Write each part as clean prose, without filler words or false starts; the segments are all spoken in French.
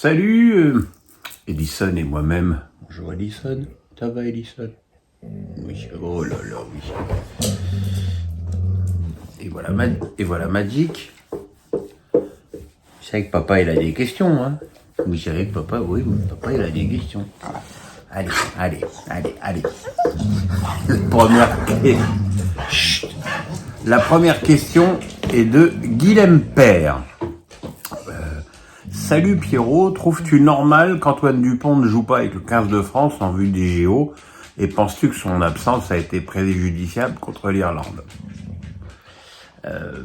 Salut, Edison et moi-même. Bonjour Edison, ça va Edison? Oui, oh là là, oui. Et voilà Magic. Je savais que papa il a des questions, hein. Oui, je savais que papa il a des questions. Allez. La première question est de Guilhem Père. Salut Pierrot, trouves-tu normal qu'Antoine Dupont ne joue pas avec le 15 de France en vue des JO et penses-tu que son absence a été préjudiciable contre l'Irlande? Je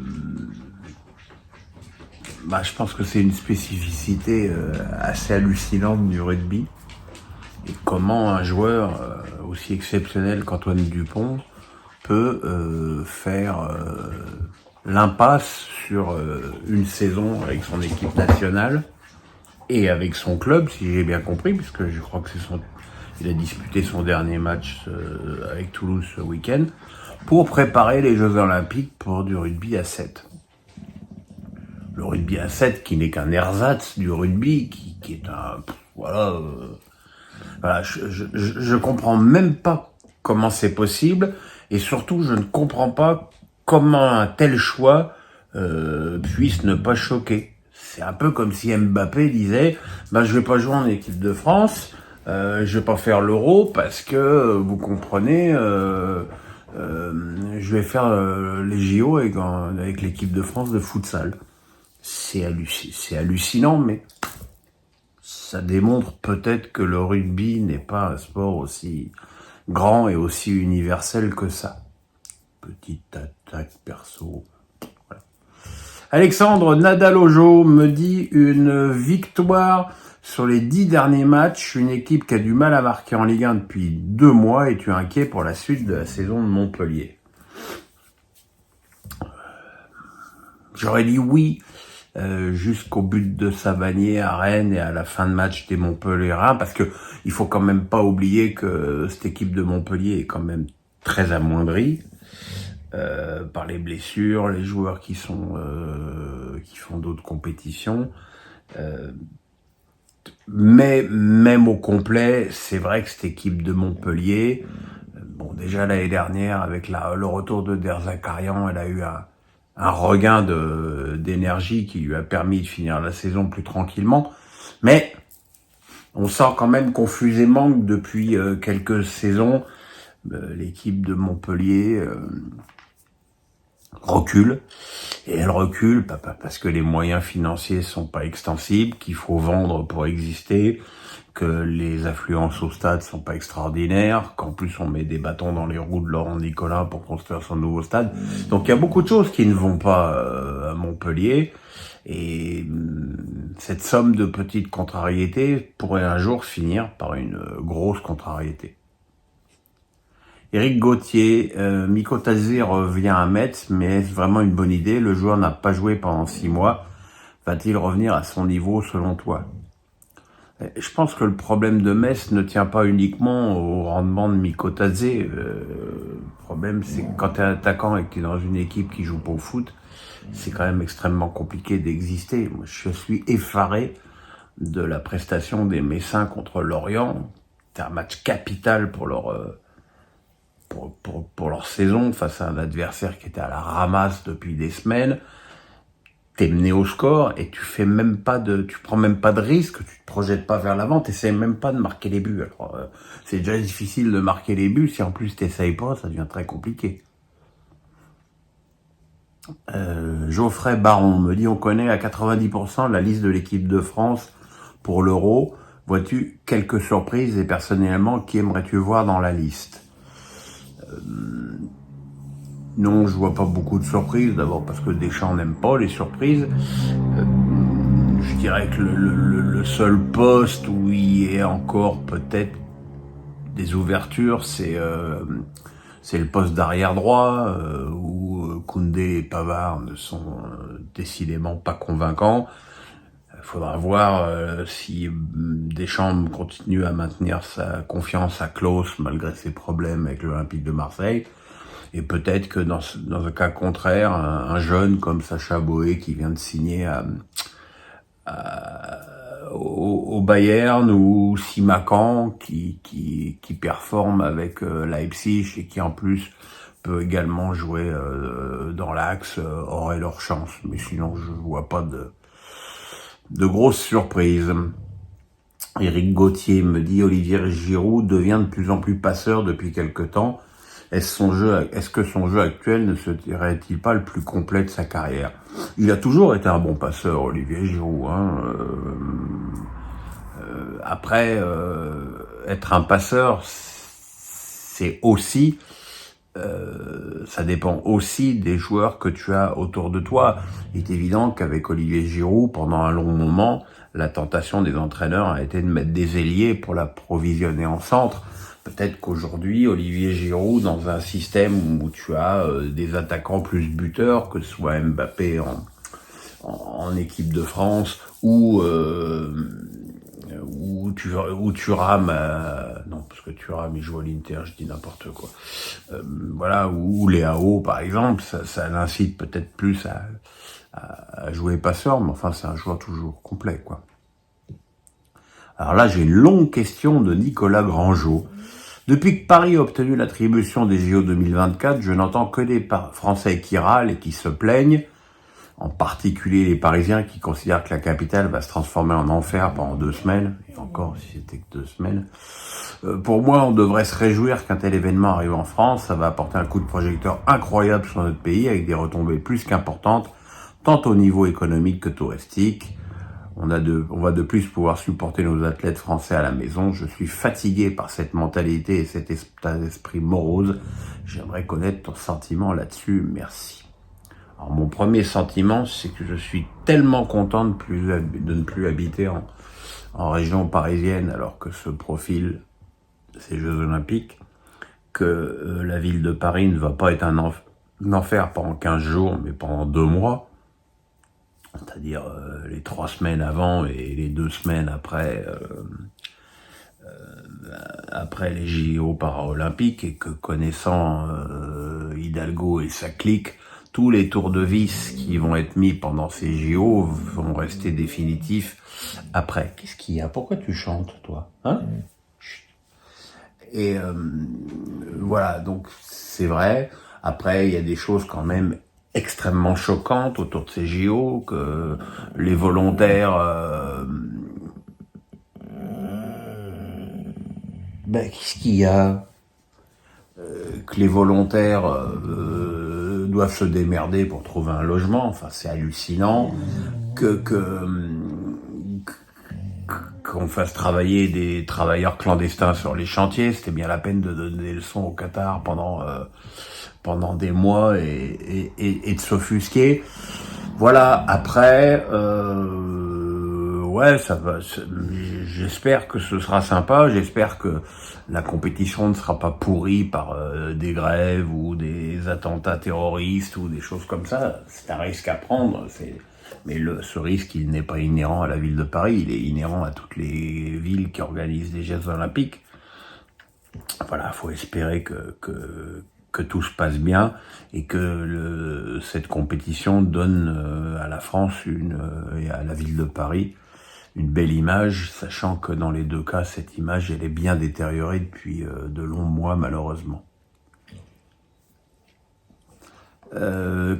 pense que c'est une spécificité assez hallucinante du rugby. Et comment un joueur aussi exceptionnel qu'Antoine Dupont peut faire l'impasse sur une saison avec son équipe nationale et avec son club, si j'ai bien compris, puisque je crois que il a disputé son dernier match avec Toulouse ce week-end, pour préparer les Jeux Olympiques pour du rugby à 7. Le rugby à 7 qui n'est qu'un ersatz du rugby, qui est un... Voilà, je comprends même pas comment c'est possible, et surtout je ne comprends pas comment un tel choix puisse ne pas choquer. C'est un peu comme si Mbappé disait je vais pas jouer en équipe de France, je vais pas faire l'Euro parce que vous comprenez, je vais faire les JO avec l'équipe de France de futsal. C'est hallucinant, mais ça démontre peut-être que le rugby n'est pas un sport aussi grand et aussi universel que ça. Petite attaque perso. Voilà. Alexandre Nadalojo me dit une victoire sur les 10 derniers matchs, une équipe qui a du mal à marquer en Ligue 1 depuis 2 mois. Es-tu inquiet pour la suite de la saison de Montpellier? J'aurais dit oui, jusqu'au but de Savanier à Rennes et à la fin de match des Montpelliérains, parce que il faut quand même pas oublier que cette équipe de Montpellier est quand même très amoindrie par les blessures, les joueurs qui font d'autres compétitions. Mais même au complet, c'est vrai que cette équipe de Montpellier, déjà l'année dernière avec le retour de Der Zakarian, elle a eu un regain d'énergie qui lui a permis de finir la saison plus tranquillement. Mais on sent quand même confusément que depuis quelques saisons, l'équipe de Montpellier recule. Et elle recule parce que les moyens financiers sont pas extensibles, qu'il faut vendre pour exister, que les affluences au stade sont pas extraordinaires, qu'en plus on met des bâtons dans les roues de Laurent Nicolin pour construire son nouveau stade. Donc il y a beaucoup de choses qui ne vont pas à Montpellier, et cette somme de petites contrariétés pourrait un jour finir par une grosse contrariété. Éric Gauthier, Miko Tazé revient à Metz, mais est-ce vraiment une bonne idée? Le joueur n'a pas joué pendant 6 mois. Va-t-il revenir à son niveau selon toi? Je pense que le problème de Metz ne tient pas uniquement au rendement de Miko Tazé. Le problème, c'est que quand tu es attaquant et que tu es dans une équipe qui joue pas au foot, c'est quand même extrêmement compliqué d'exister. Moi, je suis effaré de la prestation des Messins contre Lorient. C'est un match capital pour leur saison face à un adversaire qui était à la ramasse depuis des semaines. T'es mené au score et tu prends même pas de risque, tu te projettes pas vers l'avant, t'essayes même pas de marquer les buts. Alors, c'est déjà difficile de marquer les buts, si en plus t'essayes pas, ça devient très compliqué. Geoffrey Baron me dit, on connaît à 90% la liste de l'équipe de France pour l'Euro. Vois-tu quelques surprises, et personnellement, qui aimerais-tu voir dans la liste? Non, je vois pas beaucoup de surprises, d'abord parce que Deschamps n'aime pas les surprises. Je dirais que le seul poste où il y a encore peut-être des ouvertures, c'est le poste d'arrière droit, où Koundé et Pavard ne sont décidément pas convaincants. Il faudra voir si Deschamps continue à maintenir sa confiance à Klose malgré ses problèmes avec l'Olympique de Marseille. Et peut-être que dans un cas contraire, un jeune comme Sacha Boey qui vient de signer au Bayern, ou Simakan qui performe avec Leipzig et qui en plus peut également jouer dans l'axe, auraient leur chance. Mais sinon, je vois pas de grosses surprises. Éric Gauthier me dit: Olivier Giroud devient de plus en plus passeur depuis quelque temps. Est-ce que son jeu actuel ne serait-il pas le plus complet de sa carrière? Il a toujours été un bon passeur, Olivier Giroud. Après, être un passeur, c'est aussi, ça dépend aussi des joueurs que tu as autour de toi. Il est évident qu'avec Olivier Giroud, pendant un long moment, la tentation des entraîneurs a été de mettre des ailiers pour l'approvisionner en centre. Peut-être qu'aujourd'hui, Olivier Giroud, dans un système où tu as des attaquants plus buteurs, que ce soit Mbappé en équipe de France, ou Thuram, non, parce que Thuram il joue à l'Inter, je dis n'importe quoi. Voilà, ou Léao par exemple, ça l'incite peut-être plus à jouer passeur, mais enfin c'est un joueur toujours complet, quoi. Alors là, j'ai une longue question de Nicolas Grangeot. Depuis que Paris a obtenu l'attribution des JO 2024, je n'entends que des Français qui râlent et qui se plaignent, en particulier les Parisiens qui considèrent que la capitale va se transformer en enfer pendant 2 semaines, et encore si c'était que 2 semaines. Pour moi, on devrait se réjouir qu'un tel événement arrive en France, ça va apporter un coup de projecteur incroyable sur notre pays, avec des retombées plus qu'importantes, tant au niveau économique que touristique. On va de plus pouvoir supporter nos athlètes français à la maison. Je suis fatigué par cette mentalité et cet état d'esprit morose. J'aimerais connaître ton sentiment là-dessus. Merci. Alors, mon premier sentiment, c'est que je suis tellement content de ne plus habiter en région parisienne, alors que se profilent ces Jeux Olympiques, que la ville de Paris ne va pas être un enfer pendant 15 jours, mais pendant 2 mois. C'est-à-dire les 3 semaines avant et les 2 semaines après les JO paralympiques, et que connaissant Hidalgo et sa clique, tous les tours de vis qui vont être mis pendant ces JO vont rester définitifs après. Qu'est-ce qu'il y a? Pourquoi tu chantes, toi? Et voilà, donc c'est vrai. Après, il y a des choses quand même extrêmement choquantes autour de ces JO, que les volontaires... qu'est-ce qu'il y a? Que les volontaires doivent se démerder pour trouver un logement, enfin c'est hallucinant. Qu'on fasse travailler des travailleurs clandestins sur les chantiers, c'était bien la peine de donner des leçons au Qatar pendant des mois et de s'offusquer. Voilà, après, ouais, ça va. J'espère que ce sera sympa. J'espère que la compétition ne sera pas pourrie par des grèves ou des attentats terroristes ou des choses comme ça. C'est un risque à prendre. Mais ce risque, il n'est pas inhérent à la ville de Paris. Il est inhérent à toutes les villes qui organisent des Jeux Olympiques. Voilà, faut espérer que tout se passe bien et que cette compétition donne à la France et à la ville de Paris une belle image, sachant que dans les 2 cas, cette image, elle est bien détériorée depuis de longs mois, malheureusement.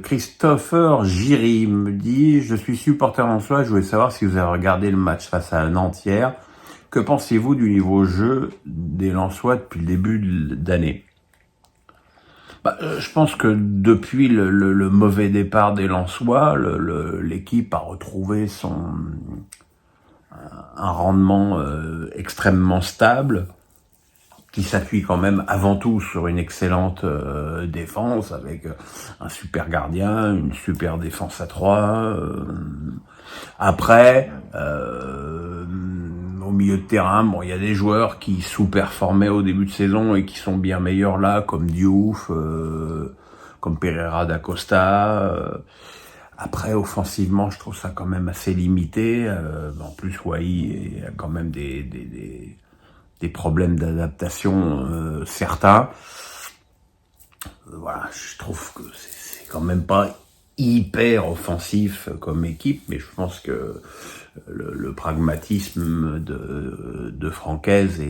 Christopher Giry me dit: je suis supporter lensois, je voulais savoir si vous avez regardé le match face à Nantes hier. Que pensez-vous du niveau jeu des Lensois depuis le début d'année? Je pense que depuis le mauvais départ des Lensois, l'équipe a retrouvé un rendement extrêmement stable, qui s'appuie quand même avant tout sur une excellente défense, avec un super gardien, une super défense à 3. Après, au milieu de terrain, il y a des joueurs qui sous-performaient au début de saison et qui sont bien meilleurs là, comme Diouf, comme Pereira da Costa. Après, offensivement, je trouve ça quand même assez limité. En plus, Wai a quand même des problèmes d'adaptation certains. Voilà, je trouve que c'est quand même pas hyper offensif comme équipe, mais je pense que le pragmatisme de Francaise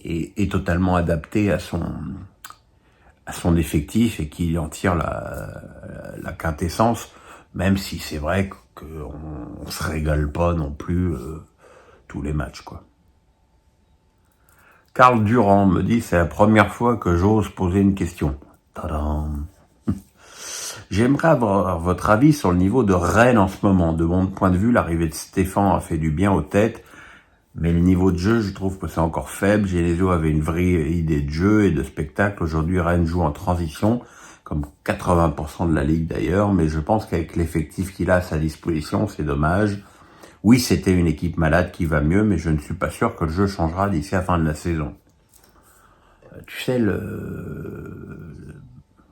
est totalement adapté à son effectif et qu'il en tire la quintessence, même si c'est vrai qu'on se régale pas non plus tous les matchs, quoi. Karl Durand me dit, c'est la première fois que j'ose poser une question. Tadam. J'aimerais avoir votre avis sur le niveau de Rennes en ce moment. De mon point de vue, l'arrivée de Stéphane a fait du bien aux têtes, mais le niveau de jeu, je trouve que c'est encore faible. Genesio avait une vraie idée de jeu et de spectacle. Aujourd'hui, Rennes joue en transition, comme 80% de la ligue d'ailleurs, mais je pense qu'avec l'effectif qu'il a à sa disposition, c'est dommage. Oui, c'était une équipe malade qui va mieux, mais je ne suis pas sûr que le jeu changera d'ici la fin de la saison. Tu sais,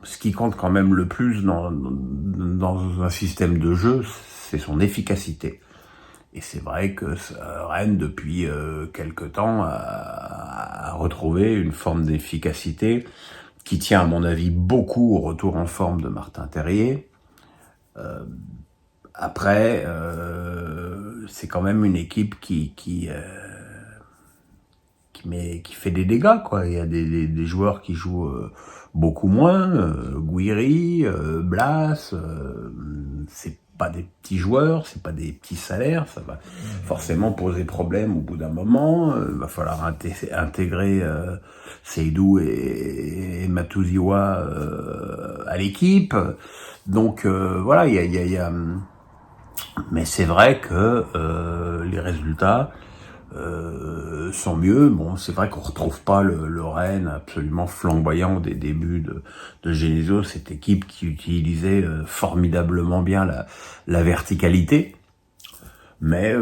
ce qui compte quand même le plus dans un système de jeu, c'est son efficacité. Et c'est vrai que Rennes, depuis quelque temps, a retrouvé une forme d'efficacité qui tient, à mon avis, beaucoup au retour en forme de Martin Terrier. Après, c'est quand même une équipe qui fait des dégâts, quoi. Il y a des joueurs qui jouent beaucoup moins, Gouiri, Blas, c'est pas des petits joueurs, c'est pas des petits salaires, ça va forcément poser problème au bout d'un moment. Il va falloir intégrer Seydou et Matuziwa à l'équipe. Donc voilà, il y a mais c'est vrai que les résultats sont mieux. Bon, c'est vrai qu'on retrouve pas le Rennes absolument flamboyant des débuts de Genesio, cette équipe qui utilisait formidablement bien la verticalité. Mais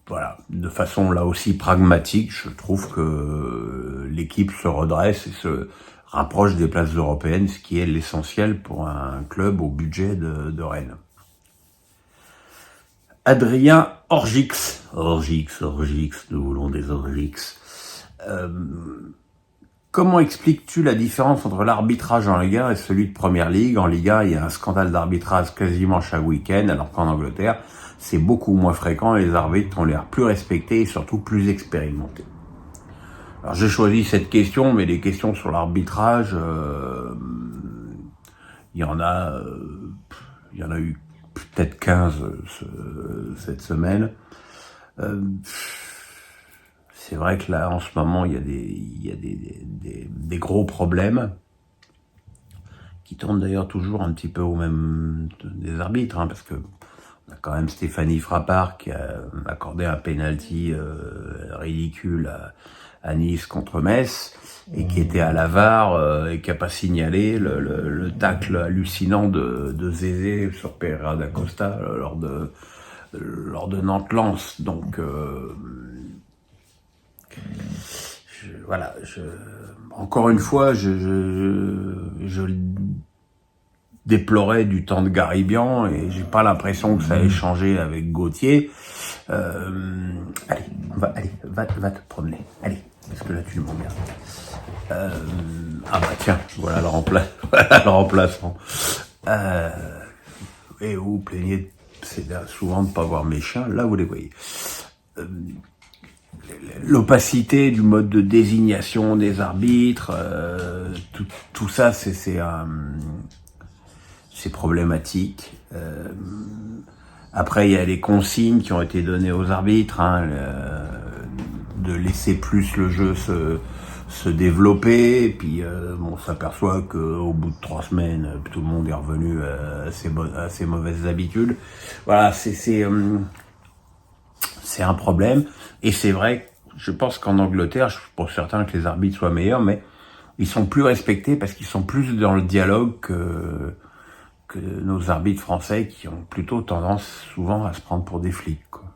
voilà, de façon là aussi pragmatique, je trouve que l'équipe se redresse et se rapproche des places européennes, ce qui est l'essentiel pour un club au budget de Rennes. Adrien Orgix, nous voulons des Orgix. Comment expliques-tu la différence entre l'arbitrage en Ligue 1 et celui de Première Ligue? En Ligue 1, il y a un scandale d'arbitrage quasiment chaque week-end, alors qu'en Angleterre, c'est beaucoup moins fréquent et les arbitres ont l'air plus respectés et surtout plus expérimentés. Alors j'ai choisi cette question, mais les questions sur l'arbitrage, il y en a eu peut-être 15 cette semaine. C'est vrai que là, en ce moment, il y a des gros problèmes qui tournent d'ailleurs toujours un petit peu au même des arbitres, parce que on a quand même Stéphanie Frappard qui a accordé un penalty ridicule à Nice contre Metz et qui était à la VAR et qui a pas signalé le tacle hallucinant de Zézé sur Pereira da Costa lors de Nantes-Lens. Donc encore une fois, je déplorais du temps de Garibian et j'ai pas l'impression que ça ait changé avec Gauthier. Allez, va te promener. Allez, parce que là tu m'emmerdes. Ah bah tiens, voilà le remplaçant. Et vous plaignez souvent de pas voir mes chiens, là vous les voyez. L'opacité du mode de désignation des arbitres, tout ça c'est problématique. Après il y a les consignes qui ont été données aux arbitres, de laisser plus le jeu se développer, et puis on s'aperçoit qu'au bout de 3 semaines, tout le monde est revenu à ses mauvaises habitudes. Voilà, c'est un problème, et c'est vrai, je pense qu'en Angleterre, je suis pas certain que les arbitres soient meilleurs, mais ils sont plus respectés parce qu'ils sont plus dans le dialogue que nos arbitres français qui ont plutôt tendance souvent à se prendre pour des flics, quoi.